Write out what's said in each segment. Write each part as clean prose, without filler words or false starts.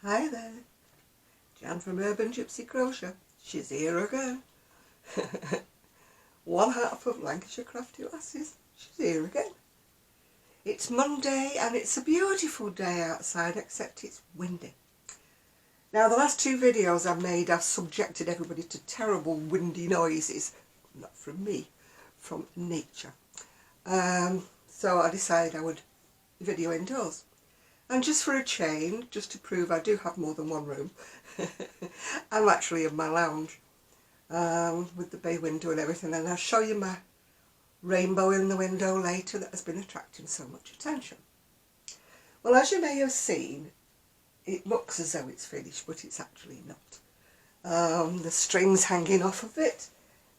Hi there, Jan from Urban Gypsy Crochet. She's here again. One half of Lancashire Crafty Lasses. She's here again. It's Monday and it's a beautiful day outside, except it's windy. Now the last two videos I've made, I've subjected everybody to terrible windy noises. Not from me, from nature. So I decided I would video indoors. And just for a change, just to prove I do have more than one room, I'm actually in my lounge with the bay window and everything, and I'll show you my rainbow in the window later that has been attracting so much attention. Well, as you may have seen, it looks as though it's finished, but it's actually not. The string's hanging off of it,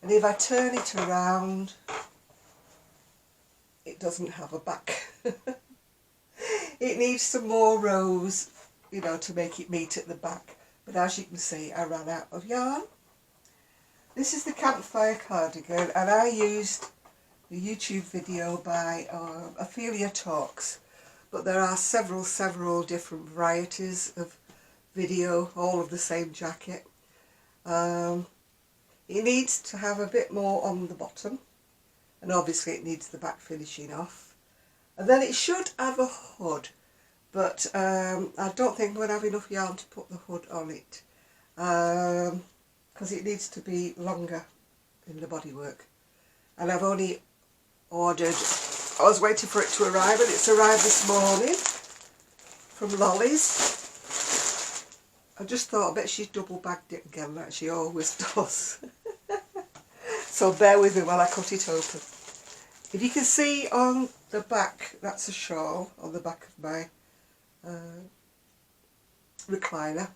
and if I turn it around, it doesn't have a back. It needs some more rows, you know, to make it meet at the back. But as you can see, I ran out of yarn. This is the Campfire cardigan, and I used the YouTube video by Ophelia Talks. But there are several different varieties of video, all of the same jacket. It needs to have a bit more on the bottom, and obviously it needs the back finishing off. And then it should have a hood, but I don't think I'm going to have enough yarn to put the hood on it, because it needs to be longer in the bodywork. And I've only ordered, I was waiting for it to arrive, and it's arrived this morning from Lolly's. I just thought, I bet she's double bagged it again like she always does. So bear with me while I cut it open. If you can see on the back, that's a shawl on the back of my recliner,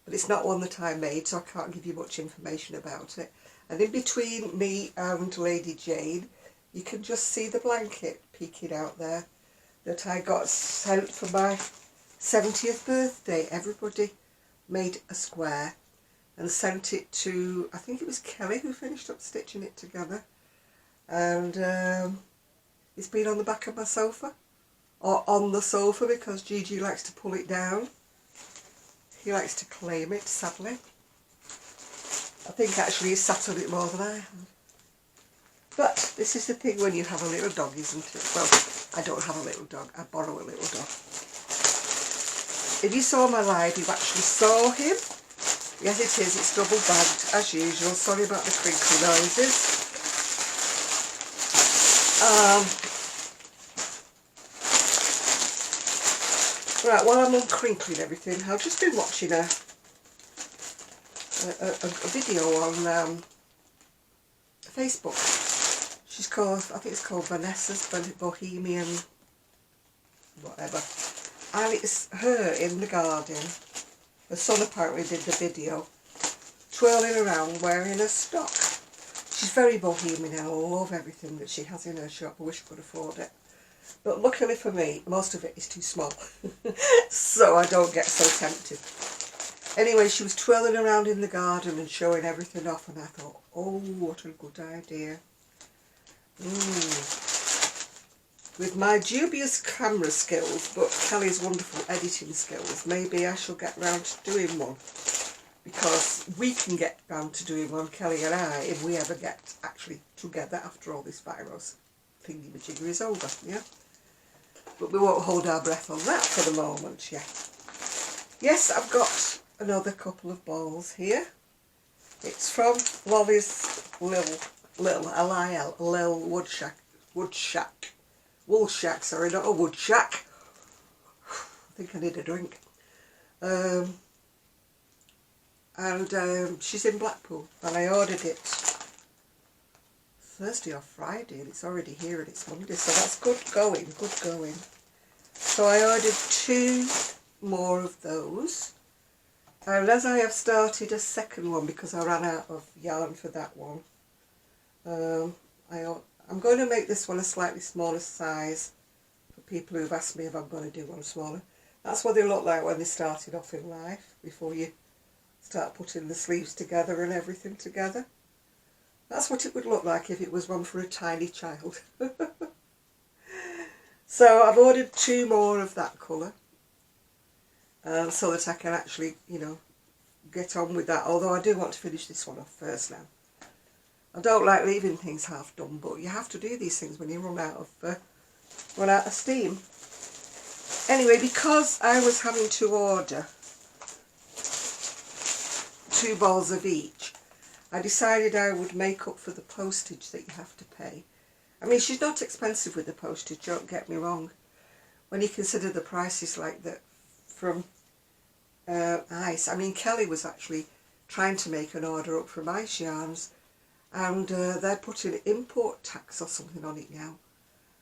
but it's not one that I made, so I can't give you much information about it. And in between me and Lady Jane, you can just see the blanket peeking out there that I got sent for my 70th birthday. Everybody made a square and sent it to, I think it was Kelly who finished up stitching it together. And it's been on the back of my sofa, or on the sofa, because Gigi likes to pull it down. He likes to claim it, sadly. I think actually he's sat on it more than I have. But this is the thing when you have a little dog, isn't it? Well, I don't have a little dog, I borrow a little dog. If you saw my live, you actually saw him. Yes, it is, it's double bagged as usual. Sorry about the crinkly noises. Right, while I'm uncrinkling everything, I've just been watching a video on Facebook. She's called, I think it's called Vanessa's Bohemian whatever, and it's her in the garden. Her son apparently did the video, twirling around wearing a stock. She's very bohemian and I love everything that she has in her shop. I wish I could afford it. But luckily for me, most of it is too small. So I don't get so tempted. Anyway, she was twirling around in the garden and showing everything off, and I thought, oh, what a good idea. With my dubious camera skills, but Kelly's wonderful editing skills, maybe I shall get round to doing one. Because we can get round to doing one, Kelly and I, if we ever get actually together after all this virus thingy-majigger is over, yeah? But we won't hold our breath on that for the moment, yeah. Yes, I've got another couple of balls here. It's from Lolly's Lil Wool Shack, sorry, not a wood shack. I think I need a drink. And she's in Blackpool, and I ordered it Thursday or Friday, and it's already here and it's Monday, so that's good going. So I ordered 2 more of those, and as I have started a second one because I ran out of yarn for that one, I'm going to make this one a slightly smaller size for people who've asked me if I'm going to do one smaller. That's what they look like when they started off in life, before you start putting the sleeves together and everything together. That's what it would look like if it was one for a tiny child. So I've ordered 2 more of that colour. so that I can actually, you know, get on with that. Although I do want to finish this one off first now. I don't like leaving things half done, but you have to do these things when you run out of steam. Anyway, because I was having to order 2 balls of each, I decided I would make up for the postage that you have to pay. I mean, she's not expensive with the postage, don't get me wrong. When you consider the prices like that from Ice. I mean, Kelly was actually trying to make an order up from Ice Yarns, and they're putting import tax or something on it now.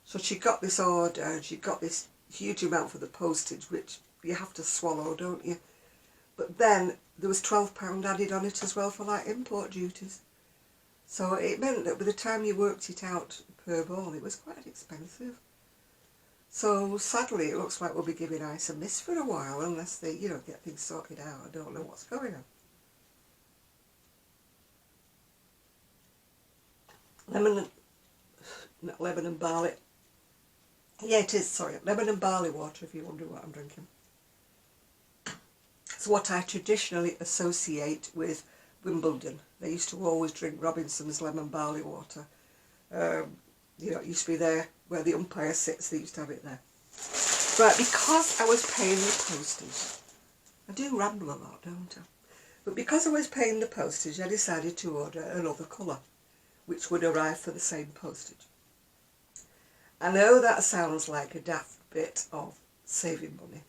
So she got this order and she got this huge amount for the postage, which you have to swallow, don't you? But then there was £12 added on it as well for like import duties. So it meant that by the time you worked it out per ball, it was quite expensive. So sadly, it looks like we'll be giving Ice a miss for a while unless they, you know, get things sorted out. I don't know what's going on. Lemon and barley. Yeah, it is, sorry. Lemon and barley water, if you wonder what I'm drinking. It's what I traditionally associate with Wimbledon. They used to always drink Robinson's lemon barley water. You know, it used to be there where the umpire sits, they used to have it there. Right, because I was paying the postage, I do ramble a lot, don't I? But because I was paying the postage, I decided to order another colour, which would arrive for the same postage. I know that sounds like a daft bit of saving money,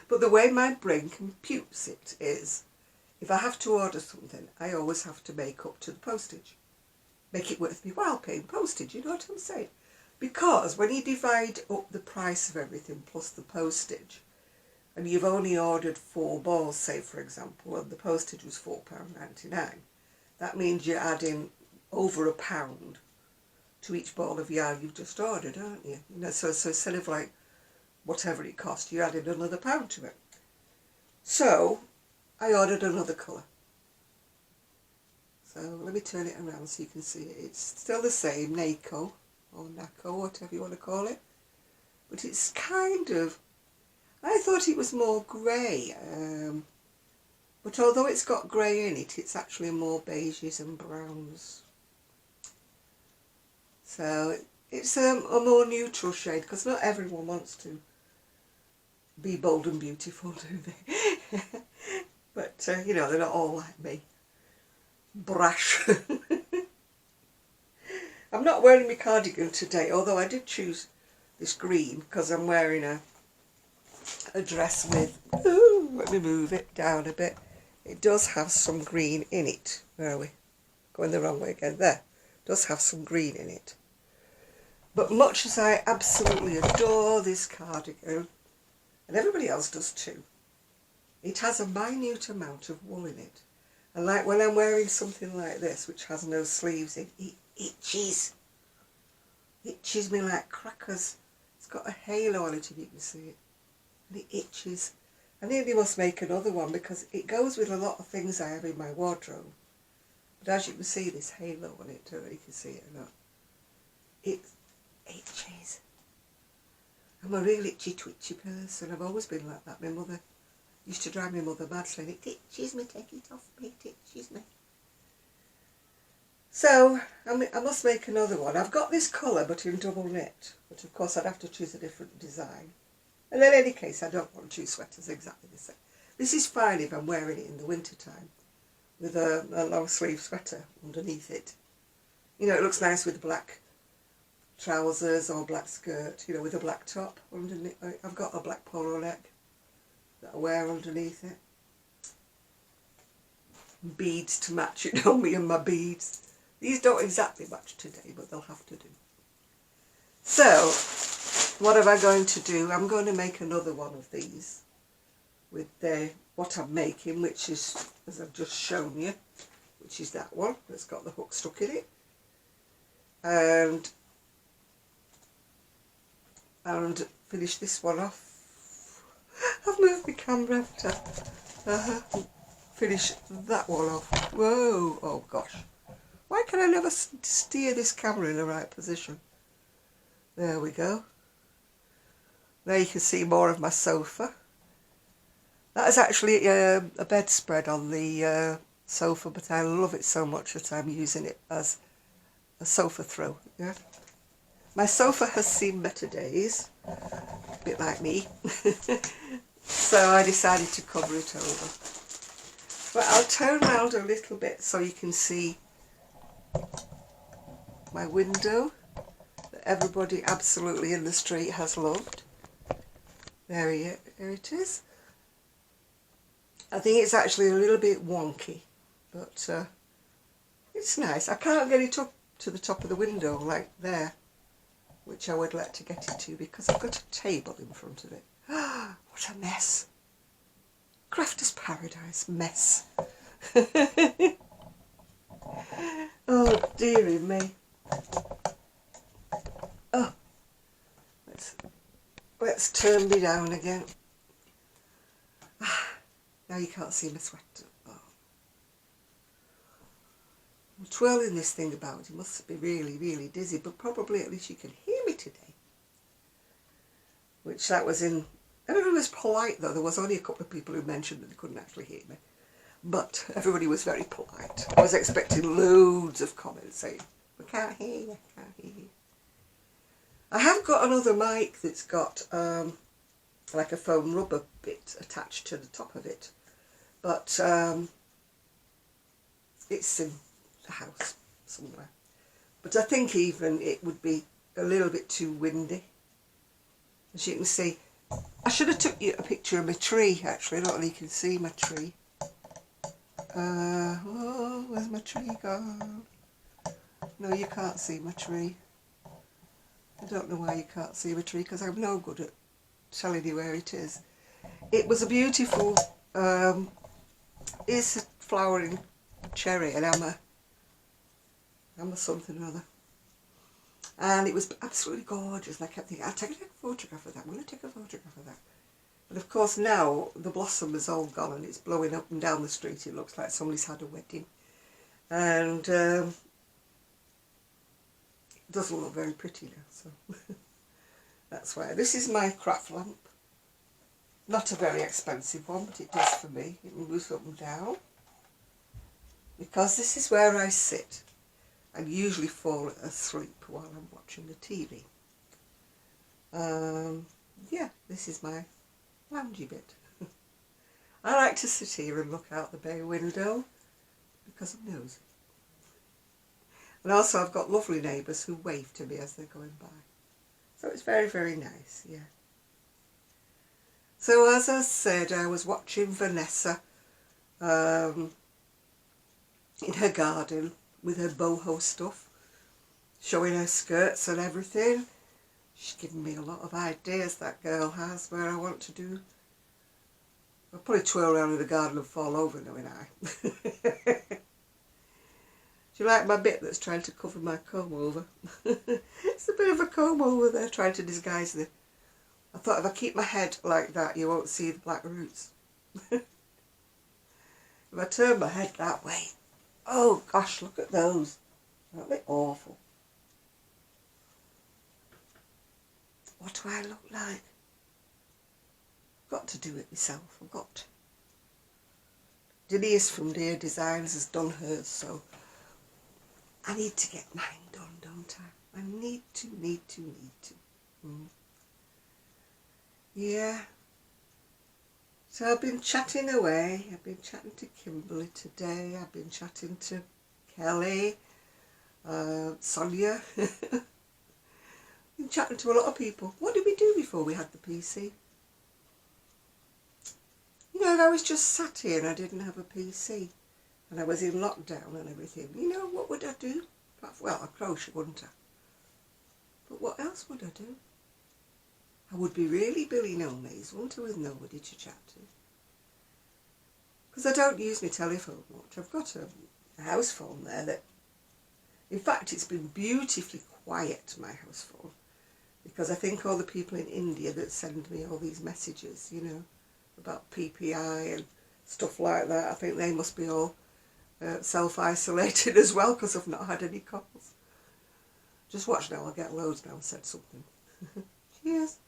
but the way my brain computes it is, if I have to order something, I always have to make up to the postage. Make it worth me while paying postage, you know what I'm saying? Because when you divide up the price of everything plus the postage, and you've only ordered 4 balls, say for example, and the postage was £4.99, that means you're adding over £1 to each ball of yarn you've just ordered, aren't you? You know, so instead of like whatever it cost, you added another £1 to it. So I ordered another colour. So let me turn it around so you can see it. It's still the same, Nako, or Nako, whatever you want to call it. But it's kind of, I thought it was more grey. But although it's got grey in it, it's actually more beiges and browns. So it's a more neutral shade, because not everyone wants to be bold and beautiful, do they? But, you know, they're not all like me. Brash. I'm not wearing my cardigan today, although I did choose this green because I'm wearing a dress with, ooh, let me move it down a bit. It does have some green in it. Where are we? Going the wrong way again. There. It does have some green in it. But much as I absolutely adore this cardigan, and everybody else does too, it has a minute amount of wool in it. And like when I'm wearing something like this, which has no sleeves in, it itches. It itches me like crackers. It's got a halo on it, if you can see it. And it itches. I nearly must make another one because it goes with a lot of things I have in my wardrobe. But as you can see, this halo on it, don't know if you can see it or not. It itches. I'm a real itchy twitchy person. I've always been like that. My mother used to drive my mother mad saying, it itches me, take it off me, it itches me. So, I must make another one. I've got this colour but in double knit, but of course I'd have to choose a different design. And in any case, I don't want 2 sweaters exactly the same. This is fine if I'm wearing it in the winter time with a long sleeve sweater underneath it. You know, it looks nice with black trousers or black skirt, you know, with a black top underneath. I've got a black polo neck that I wear underneath it. Beads to match it on me and my beads. These don't exactly match today, but they'll have to do. So, what am I going to do? I'm going to make another one of these with what I'm making, which is, as I've just shown you, which is that one that's got the hook stuck in it. And finish this one off. I've moved my camera after. Finish that one off. Whoa, oh gosh. Why can I never steer this camera in the right position? There we go. There you can see more of my sofa. That is actually a bedspread on the sofa, but I love it so much that I'm using it as a sofa throw. Yeah. My sofa has seen better days, a bit like me, so I decided to cover it over. But I'll turn around a little bit so you can see my window that everybody absolutely in the street has loved. There it is. I think it's actually a little bit wonky, but it's nice. I can't get it up to the top of the window like there, which I would like to get it to because I've got a table in front of it. What a mess. Crafter's paradise mess. Oh, dearie me. Oh, let's turn me down again. Now you can't see my sweater. Oh. I'm twirling this thing about. You must be really, really dizzy, but probably at least you can hear me today. Which that was in... Everybody was polite though. There was only a couple of people who mentioned that they couldn't actually hear me. But everybody was very polite. I was expecting loads of comments saying, "We can't hear you, I can't hear you." I have got another mic that's got like a foam rubber bit attached to the top of it. But it's in the house somewhere. But I think even it would be a little bit too windy. As you can see, I should have took you a picture of my tree actually. I don't know if you can see my tree. Oh, where's my tree gone? No, you can't see my tree. I don't know why you can't see my tree because I'm no good at telling you where it is. It was a beautiful, it's a flowering cherry, and I'm a something or other. And it was absolutely gorgeous, and I kept thinking, I'll take a photograph of that, I'm going to take a photograph of that. But of course now the blossom is all gone and it's blowing up and down the street. It looks like somebody's had a wedding. And it doesn't look very pretty now, so that's why. This is my craft lamp. Not a very expensive one, but it does for me. It moves up and down. Because this is where I sit. I usually fall asleep while I'm watching the TV. Yeah, this is my loungy bit. I like to sit here and look out the bay window because I'm nosy. And also I've got lovely neighbours who wave to me as they're going by. So it's very, very nice, yeah. So as I said, I was watching Vanessa in her garden with her boho stuff, showing her skirts and everything. She's given me a lot of ideas, that girl has, where I want to do. I'll probably twirl around in the garden and fall over, knowing I. Do you like my bit that's trying to cover my comb over? It's a bit of a comb over there trying to disguise the... I thought if I keep my head like that, you won't see the black roots. If I turn my head that way, oh gosh, look at those. Aren't they awful? What do I look like? I've got to do it myself, I've got to. Denise from Dear Designs has done hers, so I need to get mine done, don't I? I need to. Yeah. So I've been chatting away. I've been chatting to Kimberly today. I've been chatting to Kelly, Sonia. Been chatting to a lot of people. What did we do before we had the PC? You know, I was just sat here and I didn't have a PC. And I was in lockdown and everything. You know, what would I do? Well, I'd crochet, wouldn't I? But what else would I do? I would be really Billy No-Maze, wouldn't I, with nobody to chat to? Because I don't use my telephone much. I've got a house phone there that... In fact, it's been beautifully quiet, my house phone. Because I think all the people in India that send me all these messages, you know, about PPI and stuff like that, I think they must be all self-isolated as well because I've not had any calls. Just watch now, I'll get loads now and said something. Cheers.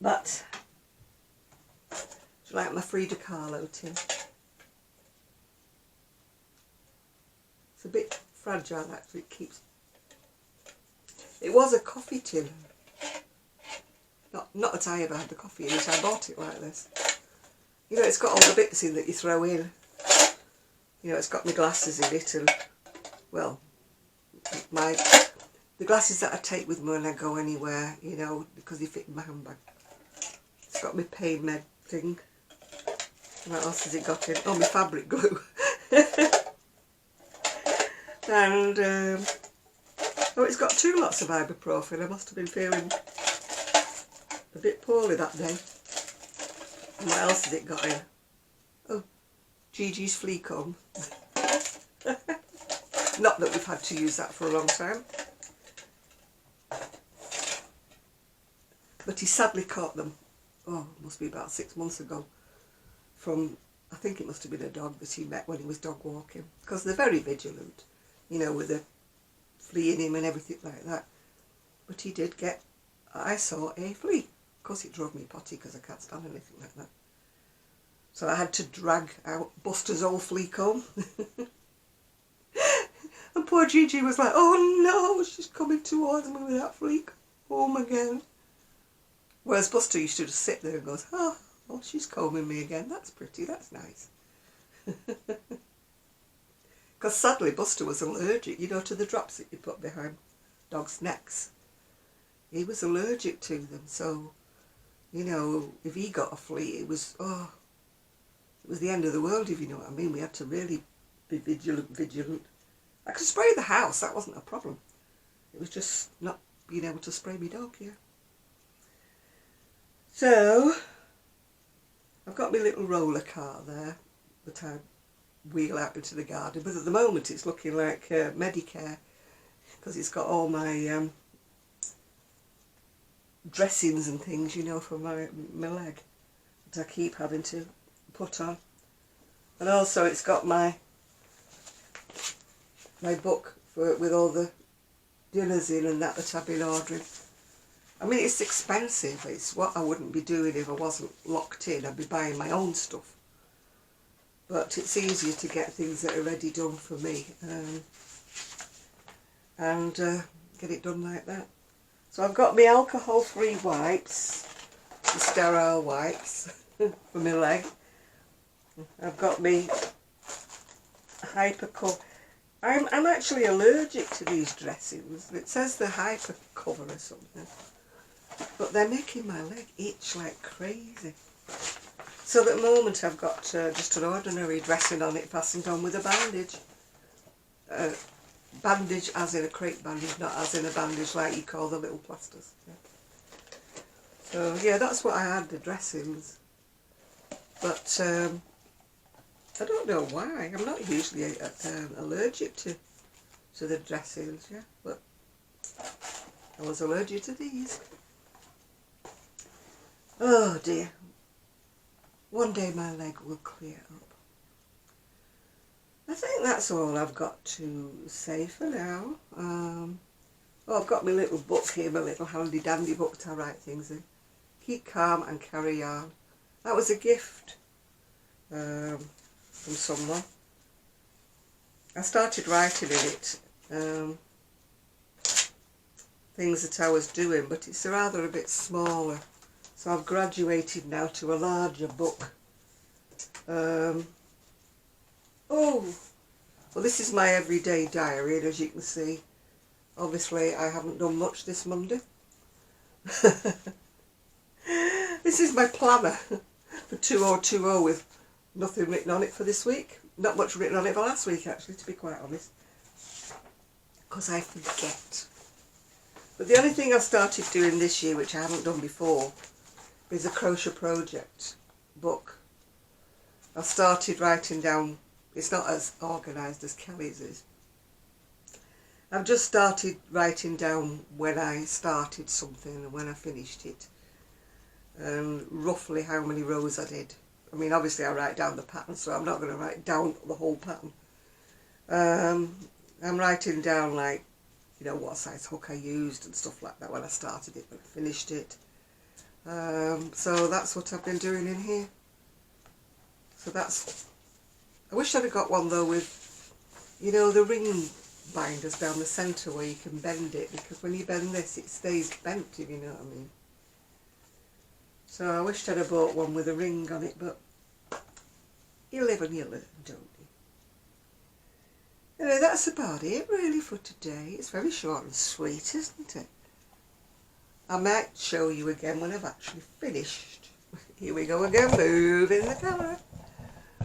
But, do you like my Frida Kahlo tin? It's a bit fragile actually, it keeps... It was a coffee tin. Not that I ever had the coffee in it, I bought it like this. You know, it's got all the bits in that you throw in. You know, it's got my glasses in it and, well, the glasses that I take with me when I go anywhere, you know, because they fit in my handbag. It's got my pain med thing. What else has it got in? Oh, my fabric glue. And, oh, it's got 2 lots of ibuprofen. I must have been feeling a bit poorly that day. And what else has it got in? Oh, Gigi's flea comb. Not that we've had to use that for a long time. But he sadly caught them, oh, must be about 6 months ago, from, I think it must have been a dog that he met when he was dog walking. Because they're very vigilant, you know, with the flea in him and everything like that. But he did get, I saw a flea. Of course it drove me potty because I can't stand anything like that. So I had to drag out Buster's old flea comb. And poor Gigi was like, oh no, she's coming towards me with that flea comb again. Whereas Buster used to just sit there and goes, oh, she's combing me again. That's pretty, that's nice. Because sadly Buster was allergic, you know, to the drops that you put behind dogs' necks. He was allergic to them, so, you know, if he got a flea, it was, oh, it was the end of the world, if you know what I mean. We had to really be vigilant. I could spray the house, that wasn't a problem. It was just not being able to spray my dog, yeah. So, I've got my little roller car there that I wheel out into the garden, but at the moment it's looking like Medicare, because it's got all my dressings and things, you know, for my leg that I keep having to put on. And also it's got my book with all the dinners in and that I've been ordering. I mean, it's expensive. It's what I wouldn't be doing if I wasn't locked in. I'd be buying my own stuff. But it's easier to get things that are ready done for me and get it done like that. So I've got my alcohol-free wipes, the sterile wipes for my leg. I've got my hyper-cover. I'm actually allergic to these dressings. It says they're hyper-cover or something. But they're making my leg itch like crazy. So at the moment I've got just an ordinary dressing on it, fastened on with a bandage. Bandage as in a crepe bandage, not as in a bandage like you call the little plasters. Yeah. So yeah, that's what I had, the dressings. But I don't know why. I'm not usually allergic to the dressings, yeah. But I was allergic to these. Oh dear. One day my leg will clear up. I think that's all I've got to say for now. Oh, I've got my little book here, my little handy dandy book to write things in. Keep calm and carry on. That was a gift from someone. I started writing in it things that I was doing, but it's rather a bit smaller. So I've graduated now to a larger book. Oh, well, this is my everyday diary, and as you can see, obviously I haven't done much this Monday. This is my planner for 2020 with nothing written on it for this week. Not much written on it for last week, actually, to be quite honest, because I forget. But the only thing I started doing this year, which I haven't done before, is a crochet project book. I started writing down, it's not as organised as Kelly's is. I've just started writing down when I started something and when I finished it, and roughly how many rows I did. I mean, obviously I write down the pattern, so I'm not going to write down the whole pattern. I'm writing down, like, you know, what size hook I used and stuff like that when I started it, when I finished it. So that's what I've been doing in here. So that's, I wish I'd have got one though with, you know, the ring binders down the centre where you can bend it, because when you bend this it stays bent, if you know what I mean. So I wished I'd have bought one with a ring on it, but you live and you learn, don't you? Anyway, that's about it really for today. It's very short and sweet, isn't it? I might show you again when I've actually finished. Here we go again, moving the camera.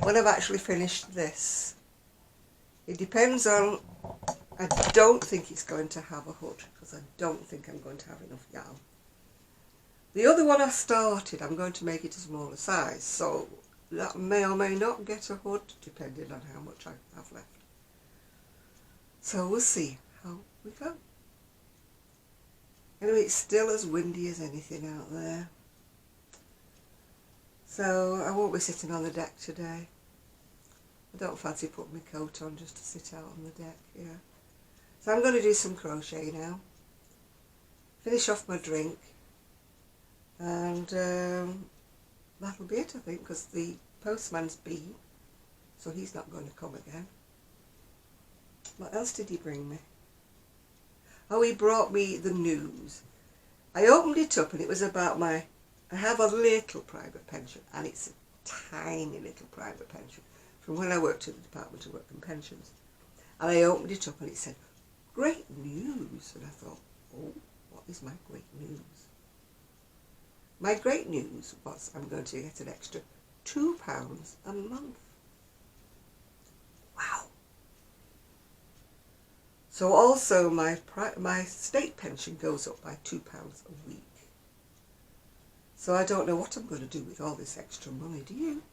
When I've actually finished this. It depends on, I don't think it's going to have a hood, because I don't think I'm going to have enough yarn. The other one I started, I'm going to make it a smaller size, so that may or may not get a hood, depending on how much I have left. So we'll see how we go. Anyway, it's still as windy as anything out there. So I won't be sitting on the deck today. I don't fancy putting my coat on just to sit out on the deck, yeah. So I'm going to do some crochet now. Finish off my drink. And that'll be it, I think, because the postman's been, so he's not going to come again. What else did he bring me? Oh, he brought me the news. I opened it up and it was about I have a little private pension, and it's a tiny little private pension from when I worked at the Department of Work and Pensions. And I opened it up and it said, great news. And I thought, oh, what is my great news? My great news was I'm going to get an extra £2 a month. Wow. So also my state pension goes up by £2 a week. So I don't know what I'm going to do with all this extra money, do you?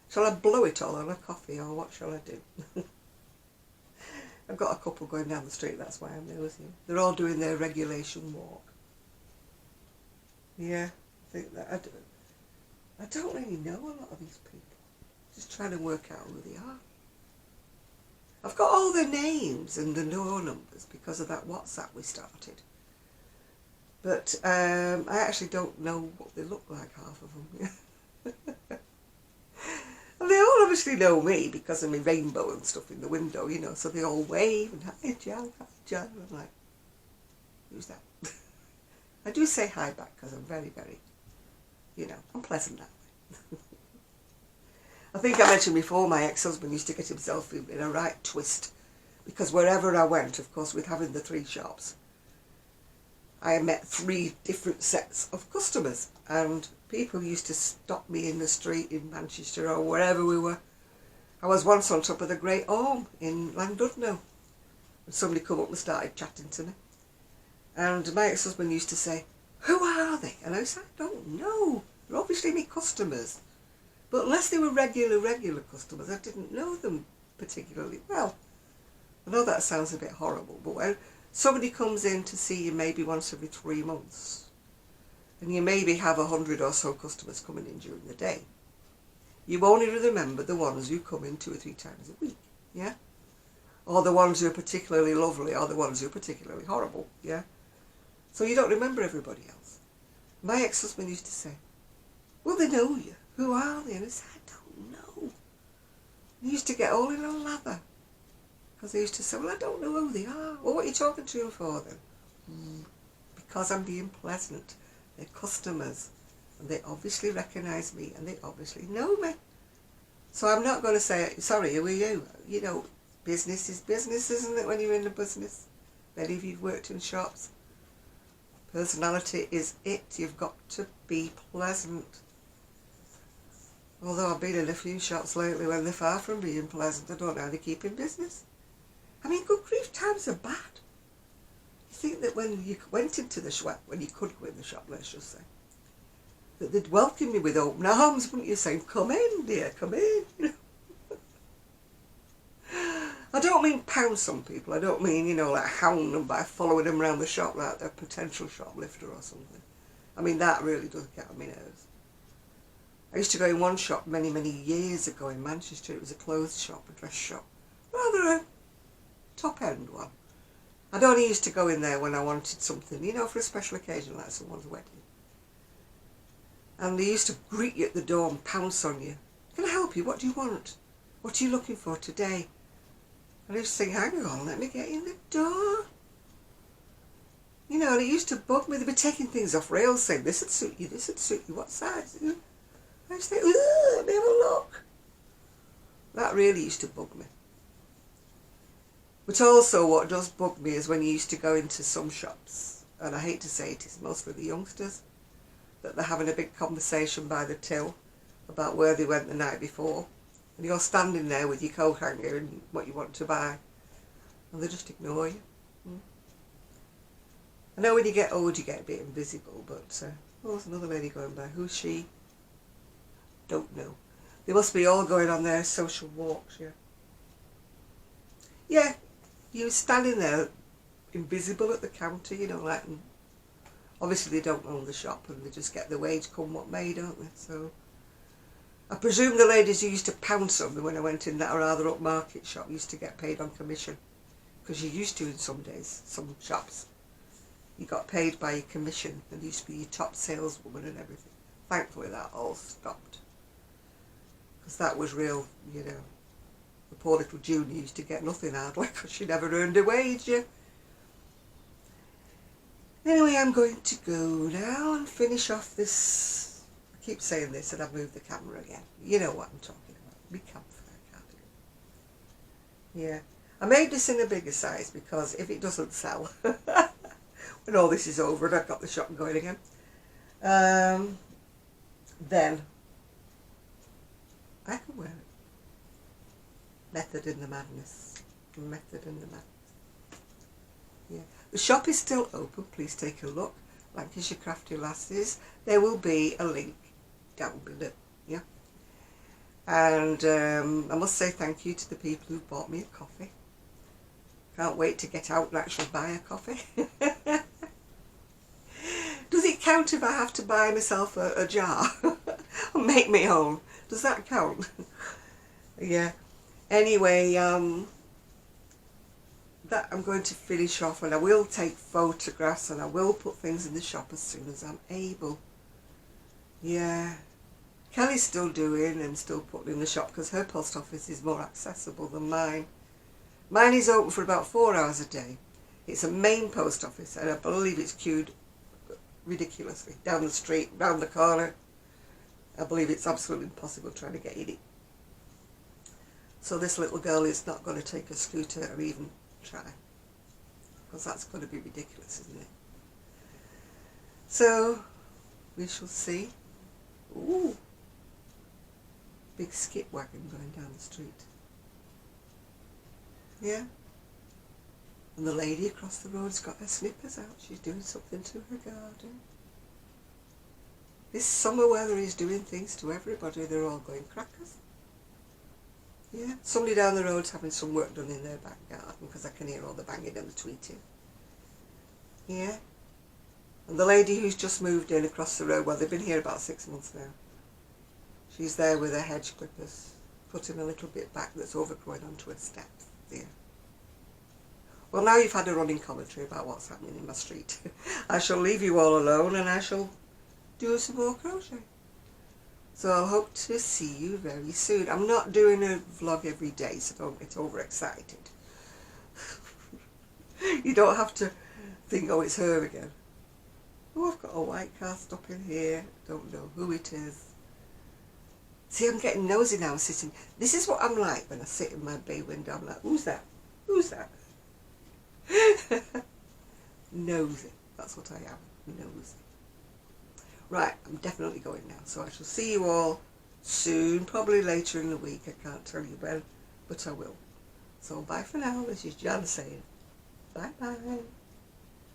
Shall I blow it all on a coffee, or what shall I do? I've got a couple going down the street, that's why I'm there with you. They're all doing their regulation walk. Yeah, I think that I don't really know a lot of these people. Just trying to work out who they are. I've got all their names and the door numbers because of that WhatsApp we started. But I actually don't know what they look like, half of them. And they all obviously know me because of my rainbow and stuff in the window, you know, so they all wave and hi Jan, hi Jan. I'm like, who's that? I do say hi back because I'm very, very, you know, I'm pleasant that way. I think I mentioned before my ex-husband used to get himself in a right twist because wherever I went, of course, with having the 3 shops, I met 3 different sets of customers, and people used to stop me in the street in Manchester or wherever we were. I was once on top of the Great Orme in Llandudno, and somebody come up and started chatting to me. And my ex-husband used to say, who are they? And I said, I don't know. They're obviously my customers. But unless they were regular customers, I didn't know them particularly well. I know that sounds a bit horrible, but when somebody comes in to see you maybe once every 3 months, and you maybe have 100 or so customers coming in during the day, you only remember the ones who come in 2 or 3 times a week, yeah? Or the ones who are particularly lovely, or the ones who are particularly horrible, yeah? So you don't remember everybody else. My ex-husband used to say, well, they know you. Who are they? And I said, I don't know. He used to get all in a lather. Because they used to say, well, I don't know who they are. Well, what are you talking to them for then? Because I'm being pleasant. They're customers. And they obviously recognise me and they obviously know me. So I'm not going to say, sorry, who are you? You know, business is business, isn't it, when you're in the business? Many of you've worked in shops. Personality is it. You've got to be pleasant. Although I've been in a few shops lately when they're far from being pleasant. I don't know how they keep in business. I mean, good grief, times are bad. You think that when you went into the shop, when you could go in the shop, let's just say, that they'd welcome you with open arms, wouldn't you, saying, come in, dear, come in. You know? I don't mean pound some people. I don't mean, you know, like hound them by following them around the shop like they're a potential shoplifter or something. I mean, that really does get on my nerves. I used to go in one shop many, many years ago in Manchester. It was a clothes shop, a dress shop. Rather a top-end one. I'd only used to go in there when I wanted something, you know, for a special occasion like someone's wedding. And they used to greet you at the door and pounce on you. Can I help you? What do you want? What are you looking for today? And I used to think, hang on, let me get in the door. You know, and it used to bug me. They'd be taking things off rails saying, this would suit you, this would suit you, what size? I used to think, let me have a look. That really used to bug me. But also what does bug me is when you used to go into some shops, and I hate to say it, it's mostly the youngsters, that they're having a big conversation by the till about where they went the night before. And you're standing there with your coat hanger and what you want to buy. And they just ignore you. I know when you get old you get a bit invisible, but oh, there's another lady going by. Who's she? Don't know. They must be all going on their social walks, yeah. Yeah, you're standing there invisible at the counter, you know, like, and obviously they don't own the shop and they just get the wage come what may, don't they? So I presume the ladies who used to pounce on me when I went in that rather upmarket shop used to get paid on commission, because you used to in some days, some shops. You got paid by your commission and used to be your top saleswoman and everything. Thankfully that all stopped, because that was real, you know. The poor little June used to get nothing hardly because she never earned a wage, yeah. Anyway, I'm going to go now and finish off this. I keep saying this and I've moved the camera again. You know what I'm talking about. My Campfire cardigan. Yeah. I made this in a bigger size because if it doesn't sell, when all this is over and I've got the shop going again, then I can wear it. Method in the madness. Method in the madness. Yeah. The shop is still open. Please take a look. Lancashire Crafty Lasses. There will be a link down below. Yeah. And I must say thank you to the people who bought me a coffee. Can't wait to get out and actually buy a coffee. Does it count if I have to buy myself a jar and make my own? Does that count? Yeah. Anyway, that I'm going to finish off, and I will take photographs and I will put things in the shop as soon as I'm able. Yeah. Kelly's still doing and still putting in the shop because her post office is more accessible than mine. Mine is open for about 4 hours a day. It's a main post office and I believe it's queued ridiculously. Down the street, round the corner. I believe it's absolutely impossible trying to get in it. So this little girl is not going to take a scooter or even try, because that's going to be ridiculous, isn't it? So we shall see. Ooh, big skip wagon going down the street. Yeah. And the lady across the road's got her slippers out. She's doing something to her garden. This summer weather is doing things to everybody. They're all going crackers. Yeah, somebody down the road's having some work done in their back garden because I can hear all the banging and the tweeting. Yeah. And the lady who's just moved in across the road, well, they've been here about 6 months now. She's there with her hedge clippers, putting a little bit back that's overgrowing onto her steps. Yeah. Well, now you've had a running commentary about what's happening in my street. I shall leave you all alone and I shall do some more crochet. So I'll hope to see you very soon. I'm not doing a vlog every day, so don't get overexcited. You don't have to think, oh, it's her again. Oh, I've got a white car stopping here. Don't know who it is. See, I'm getting nosy now, sitting. This is what I'm like when I sit in my bay window. I'm like, who's that? Who's that? Nosy. That's what I am. Nosy. Right, I'm definitely going now, so I shall see you all soon, probably later in the week. I can't tell you when, but I will. So bye for now. This is Jan saying bye-bye.